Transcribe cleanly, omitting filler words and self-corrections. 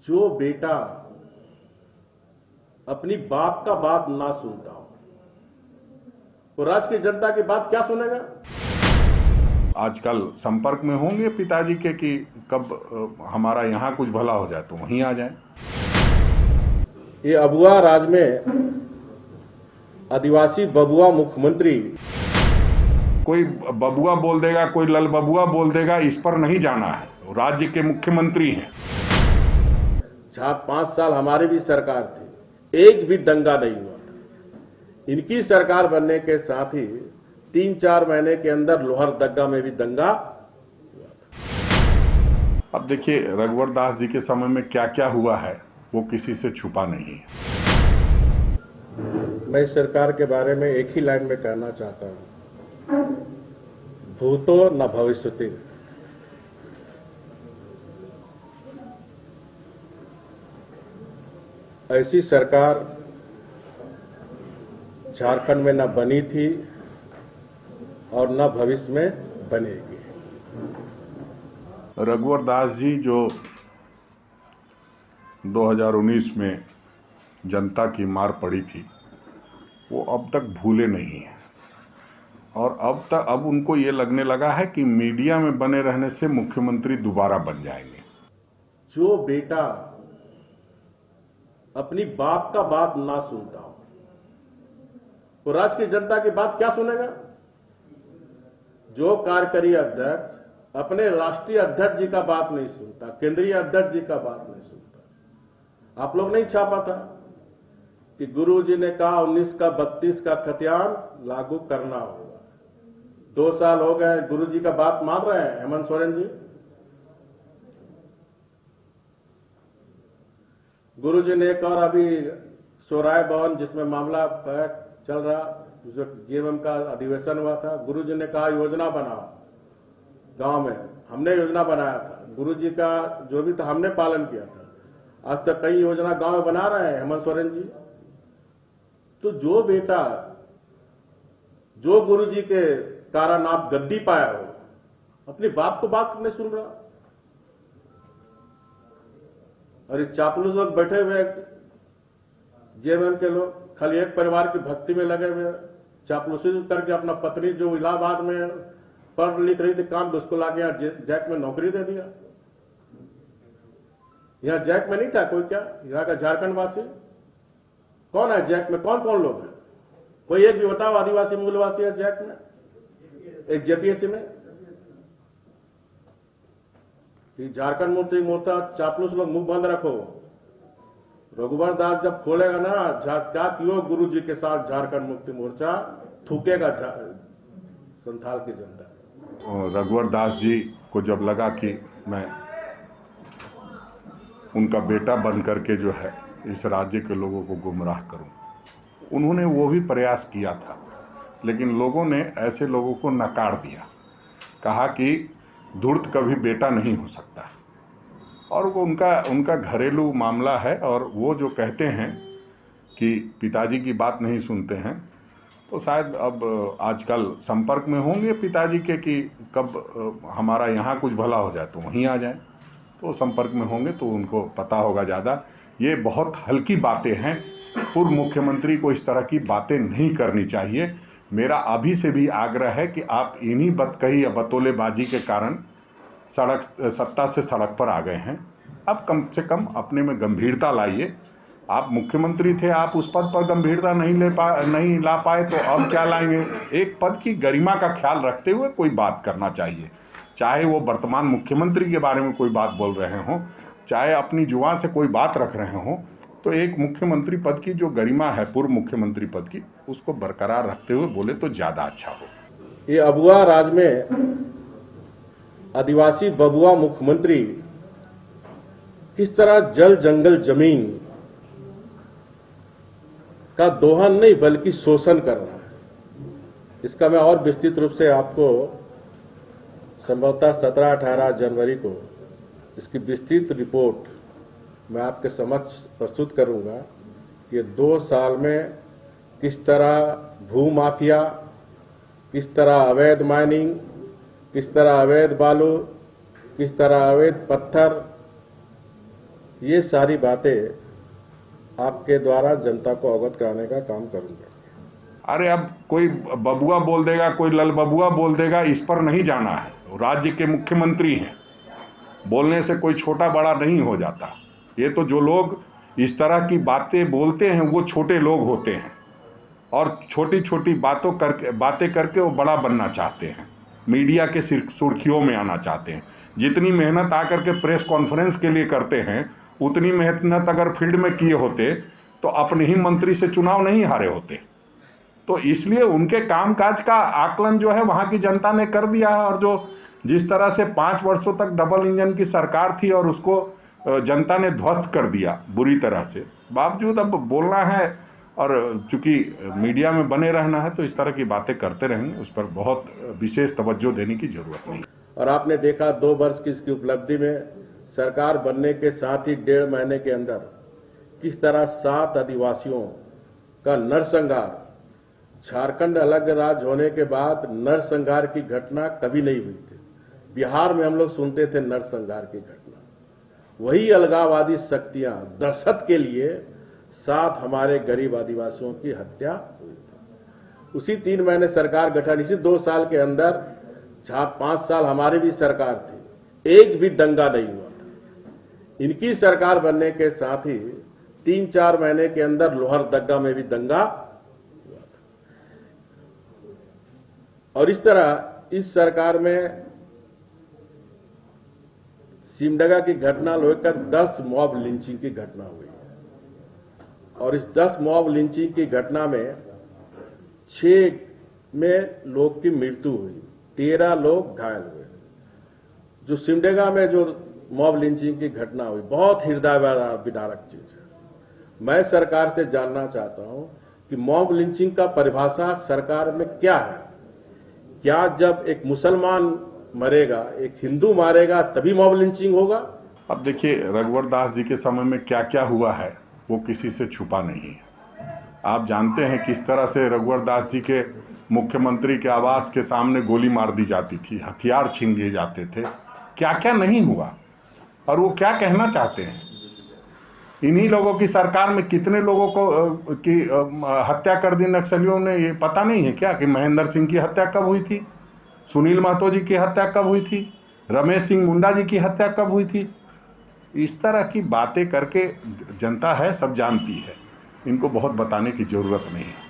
जो बेटा अपनी बाप का बात ना सुनता हो वो राज्य की जनता की बात क्या सुनेगा। आजकल संपर्क में होंगे पिताजी के कि कब हमारा यहाँ कुछ भला हो जाए तो वहीं आ जाए। ये अबुआ राज में आदिवासी बबुआ मुख्यमंत्री कोई बबुआ बोल देगा, कोई लल बबुआ बोल देगा, इस पर नहीं जाना है। राज्य के मुख्यमंत्री हैं। जहां 5 साल हमारी भी सरकार थी, एक भी दंगा नहीं हुआ था। इनकी सरकार बनने के साथ ही 3-4 महीने के अंदर लोहरदगा में भी दंगा। अब देखिए, रघुवर दास जी के समय में क्या क्या हुआ है वो किसी से छुपा नहीं है। मैं इस सरकार के बारे में एक ही लाइन में कहना चाहता हूं, भूतो न भविष्यति। ऐसी सरकार झारखंड में न बनी थी और न भविष्य में बनेगी। रघुवर दास जी जो 2019 में जनता की मार पड़ी थी वो अब तक भूले नहीं हैं। और अब उनको ये लगने लगा है कि मीडिया में बने रहने से मुख्यमंत्री दोबारा बन जाएंगे। जो बेटा अपनी बाप का बात ना सुनता हो वो राज्य की जनता की बात क्या सुनेगा। जो कार्यकारी अध्यक्ष अपने राष्ट्रीय अध्यक्ष जी का बात नहीं सुनता, केंद्रीय अध्यक्ष जी का बात नहीं सुनता। आप लोग नहीं छापा था कि गुरु जी ने कहा 19 का 32 का खतियान लागू करना होगा। 2 साल हो गए, गुरु जी का बात मान रहे हैं हेमंत सोरेन जी। गुरु जी ने एक और अभी सोराय भवन जिसमें मामला चल रहा, जो जीएमएम का अधिवेशन हुआ था, गुरु जी ने कहा योजना बनाओ गांव में। हमने योजना बनाया था, गुरु जी का जो भी था हमने पालन किया था। आज तक कई योजना गांव में बना रहे हैं हेमंत सोरेन जी। तो जो बेटा जो गुरु जी के कारण आप गद्दी पाया हो, अपनी बाप को बात नहीं सुन रहा। और इस चापलूस लोग बैठे हुए जेएमएम के लोग खाली एक परिवार की भक्ति में लगे हुए, चापलूसी करके अपना पत्नी जो इलाहाबाद में पढ़ लिख रही थी काम, उसको लाके यहाँ जैक में नौकरी दे दिया। यहाँ जैक में नहीं था कोई, क्या यहाँ का झारखंड वासी कौन है जैक में? कौन कौन लोग हैं? कोई एक भी बताओ आदिवासी मूलवासी है जैक में, एक जेपीएससी में? झारखंड मुक्ति मोर्चा चापलूस लोग मुंह बंद रखो। रघुवर दास जब खोलेगा ना, क्या कियो गुरु जी के साथ झारखंड मुक्ति मोर्चा, थूकेगा संथाल की जनता। रघुवर दास जी को जब लगा कि मैं उनका बेटा बन करके जो है इस राज्य के लोगों को गुमराह करूं, उन्होंने वो भी प्रयास किया था, लेकिन लोगों ने ऐसे लोगों को नकार दिया, कहा कि धूर्त कभी बेटा नहीं हो सकता। और वो उनका घरेलू मामला है। और वो जो कहते हैं कि पिताजी की बात नहीं सुनते हैं, तो शायद अब आजकल संपर्क में होंगे पिताजी के कि कब हमारा यहाँ कुछ भला हो जाए तो वहीं आ जाए। तो संपर्क में होंगे तो उनको पता होगा ज़्यादा। ये बहुत हल्की बातें हैं, पूर्व मुख्यमंत्री को इस तरह की बातें नहीं करनी चाहिए। मेरा अभी से भी आग्रह है कि आप इन्हीं बतकही या बतौलेबाजी के कारण सत्ता से सड़क पर आ गए हैं। अब कम से कम अपने में गंभीरता लाइए। आप मुख्यमंत्री थे, आप उस पद पर गंभीरता नहीं ला पाए, तो अब क्या लाएंगे? एक पद की गरिमा का ख्याल रखते हुए कोई बात करना चाहिए। चाहे वो वर्तमान मुख्यमंत्री के बारे में कोई बात बोल रहे हों, चाहे अपनी जुबान से कोई बात रख रहे हों, तो एक मुख्यमंत्री पद की जो गरिमा है पूर्व मुख्यमंत्री पद की, उसको बरकरार रखते हुए बोले तो ज़्यादा अच्छा हो। ये अबुआ राज में आदिवासी बबुआ मुख्यमंत्री किस तरह जल जंगल जमीन का दोहन नहीं बल्कि शोषण कर रहा है, इसका मैं और विस्तृत रूप से आपको संभवतः 17-18 जनवरी को इसकी विस्तृत रिपोर्ट मैं आपके समक्ष प्रस्तुत करूंगा कि 2 साल में किस तरह भू माफिया, किस तरह अवैध माइनिंग, किस तरह अवैध बालू, किस तरह अवैध पत्थर ये सारी बातें आपके द्वारा जनता को अवगत कराने का काम करूंगा। अरे अब कोई बबुआ बोल देगा, कोई लल बबुआ बोल देगा, इस पर नहीं जाना है। राज्य के मुख्यमंत्री हैं, बोलने से कोई छोटा बड़ा नहीं हो जाता। ये तो जो लोग इस तरह की बातें बोलते हैं वो छोटे लोग होते हैं और छोटी छोटी बातें करके वो बड़ा बनना चाहते हैं, मीडिया के सुर्खियों में आना चाहते हैं। जितनी मेहनत आकर के प्रेस कॉन्फ्रेंस के लिए करते हैं, उतनी मेहनत अगर फील्ड में किए होते तो अपने ही मंत्री से चुनाव नहीं हारे होते। तो इसलिए उनके कामकाज का आकलन जो है वहाँ की जनता ने कर दिया है। और जो जिस तरह से 5 वर्षों तक डबल इंजन की सरकार थी और उसको जनता ने ध्वस्त कर दिया बुरी तरह से, बावजूद अब बोलना है और चूंकि मीडिया में बने रहना है तो इस तरह की बातें करते रहेंगे, उस पर बहुत विशेष तवज्जो देने की जरूरत नहीं। और आपने देखा 2 वर्ष की इसकी उपलब्धि में सरकार बनने के साथ ही 1.5 महीने के अंदर किस तरह 7 आदिवासियों का नरसंहार, झारखंड अलग राज्य होने के बाद नरसंहार की घटना कभी नहीं हुई थी। बिहार में हम लोग सुनते थे नरसंहार की घटना, वही अलगाववादी शक्तियां दहशत के लिए 7 हमारे गरीब आदिवासियों की हत्या हुई थी। उसी 3 महीने सरकार गठन, इसी 2 साल के अंदर, जहां 5 साल हमारी भी सरकार थी, एक भी दंगा नहीं हुआ था। इनकी सरकार बनने के साथ ही 3-4 महीने के अंदर लोहरदगा में भी दंगा हुआ था। और इस तरह इस सरकार में सिमडेगा की घटना लेकर 10 मॉब लिंचिंग की घटना हुई है। और इस 10 मॉब लिंचिंग की घटना में 6 में लोग की मृत्यु हुई, 13 लोग घायल हुए। जो सिमडेगा में जो मॉब लिंचिंग की घटना हुई, बहुत हृदय विदारक चीज है। मैं सरकार से जानना चाहता हूं कि मॉब लिंचिंग का परिभाषा सरकार में क्या है? क्या जब एक मुसलमान मरेगा, एक हिंदू मारेगा, तभी मॉब लिंचिंग होगा? अब देखिए, रघुवर दास जी के समय में क्या क्या हुआ है वो किसी से छुपा नहीं है। आप जानते हैं किस तरह से रघुवर दास जी के मुख्यमंत्री के आवास के सामने गोली मार दी जाती थी, हथियार छीन लिए जाते थे, क्या क्या नहीं हुआ। और वो क्या कहना चाहते हैं? इन्हीं लोगों की सरकार में कितने लोगों को की हत्या कर दी नक्सलियों ने, ये पता नहीं है क्या कि महेंद्र सिंह की हत्या कब हुई थी, सुनील महतो जी की हत्या कब हुई थी, रमेश सिंह मुंडा जी की हत्या कब हुई थी? इस तरह की बातें करके जनता है सब जानती है, इनको बहुत बताने की जरूरत नहीं है।